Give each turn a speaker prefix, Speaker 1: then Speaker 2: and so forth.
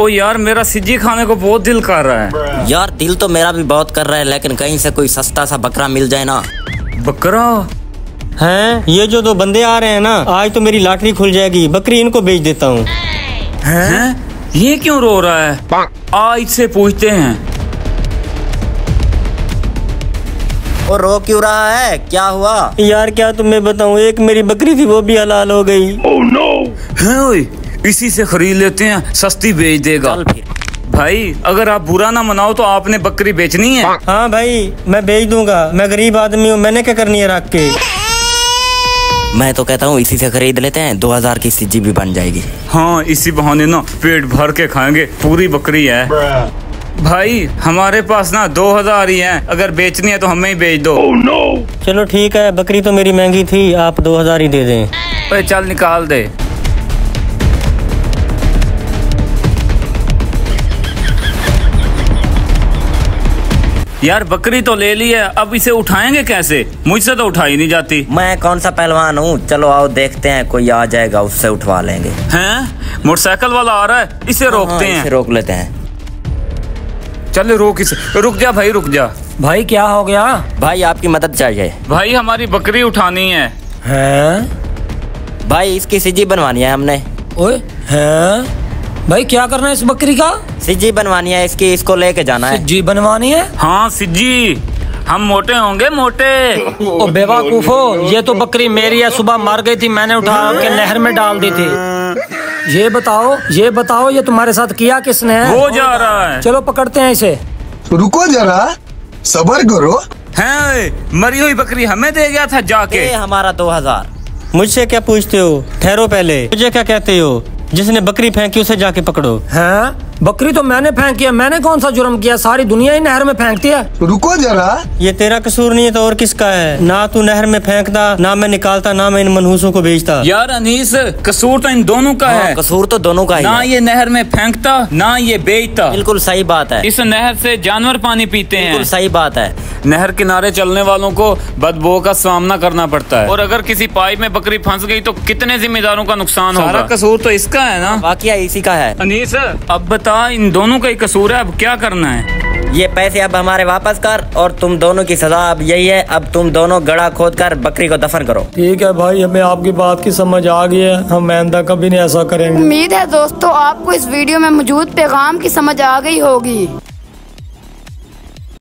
Speaker 1: ओ यार मेरा सिज्जी खाने को बहुत दिल कर रहा है।
Speaker 2: यार दिल तो मेरा भी बहुत कर रहा है, लेकिन कहीं से कोई सस्ता सा बकरा मिल जाए ना।
Speaker 1: बकरा?
Speaker 3: हैं, ये जो दो बंदे आ रहे हैं ना, आज तो मेरी लॉटरी खुल जाएगी। बकरी इनको बेच देता हूँ।
Speaker 1: हैं? ये क्यों रो रहा है? आज से पूछते हैं।
Speaker 2: और रो क्यों रहा है, क्या हुआ?
Speaker 3: यार क्या तुम्हें बताऊँ, एक मेरी बकरी थी वो भी हलाल हो गई।
Speaker 1: Oh no. हैं ओए, इसी से खरीद लेते हैं, सस्ती बेच देगा।
Speaker 2: चल फिर।
Speaker 1: भाई अगर आप बुरा ना मनाओ तो आपने बकरी बेचनी है?
Speaker 3: हाँ भाई मैं बेच दूंगा, मैं गरीब आदमी हूँ, मैंने क्या करनी है रख के।
Speaker 2: मैं तो कहता हूँ इसी से खरीद लेते हैं, 2000 की सिज्जी भी बन जाएगी।
Speaker 1: हाँ इसी बहाने ना पेट भर के खाएंगे, पूरी बकरी है। भाई हमारे पास ना 2000 ही है, अगर बेचनी है तो हमें ही बेच दो। oh, no.
Speaker 3: चलो ठीक है, बकरी तो मेरी महंगी थी, आप 2000 ही दे दें।
Speaker 1: अरे चल निकाल दे। यार बकरी तो ले ली है, अब इसे उठाएंगे कैसे? मुझसे तो उठाई नहीं जाती।
Speaker 2: मैं कौन सा पहलवान हूँ, चलो आओ देखते हैं, कोई आ जाएगा उससे उठवा लेंगे।
Speaker 1: हैं? मोटरसाइकिल वाला आ रहा है, इसे रोकते हैं।
Speaker 2: इसे रोक लेते हैं।
Speaker 1: चल रोक इसे। रुक जा भाई रुक जा।
Speaker 3: भाई क्या हो गया?
Speaker 2: भाई आपकी मदद चाहिए।
Speaker 1: भाई हमारी बकरी उठानी है।
Speaker 3: हैं?
Speaker 2: भाई इसकी सिज्जी बनवानी है हमने।
Speaker 3: ओए हैं? भाई क्या करना है इस बकरी का?
Speaker 2: सिज्जी बनवानी है इसकी, इसको लेके जाना है।
Speaker 3: सिज्जी बनवानी है?
Speaker 1: हाँ सिज्जी, हम मोटे होंगे मोटे।
Speaker 3: ओ बेवकूफो, ये तो बकरी मेरी है, सुबह मर गई थी, मैंने उठा के नहर में डाल दी थी। ये बताओ ये तुम्हारे साथ किया किसने है?
Speaker 1: वो जा रहा है।
Speaker 3: चलो पकड़ते हैं इसे।
Speaker 4: रुको जरा, सब्र करो।
Speaker 1: हैं, मरी हुई बकरी हमें दे गया था जाके।
Speaker 2: ये हमारा 2000।
Speaker 3: मुझसे क्या पूछते हो? ठहरो पहले, मुझे क्या कहते हो? जिसने बकरी फेंकी उसे जाके पकड़ो। हैं? बकरी तो मैंने फेंकी है, मैंने कौन सा जुर्म किया? सारी दुनिया ही नहर में फेंकती है।
Speaker 4: रुको जरा,
Speaker 3: ये तेरा कसूर नहीं है तो और किसका है? ना तू नहर में फेंकता, ना मैं निकालता, ना मैं इन मनहूसों को बेचता।
Speaker 1: यार अनीस, कसूर तो इन दोनों का है।
Speaker 2: कसूर तो दोनों का ही
Speaker 1: ना
Speaker 2: है।
Speaker 1: ये नहर में फेंकता ना ये बेचता।
Speaker 2: बिल्कुल सही बात है।
Speaker 1: इस नहर से जानवर पानी पीते हैं।
Speaker 2: बिल्कुल सही बात है।
Speaker 1: नहर किनारे चलने वालों को बदबू का सामना करना पड़ता है, और अगर किसी पाइप में बकरी फंस गई तो कितने जिम्मेदारों का नुकसान होगा। सारा कसूर तो इसका है ना?
Speaker 2: वाकया इसी का है।
Speaker 1: अनीस अब बता, इन दोनों का ही कसूर है, अब क्या करना है?
Speaker 2: ये पैसे अब हमारे वापस कर, और तुम दोनों की सजा अब यही है, अब तुम दोनों गड़ा खोद कर बकरी को दफन करो।
Speaker 3: ठीक है भाई, हमें आपकी बात की समझ आ गई है, हम आइंदा कभी नहीं ऐसा करेंगे।
Speaker 5: उम्मीद है दोस्तों आपको इस वीडियो में मौजूद पैगाम की समझ आ गई होगी।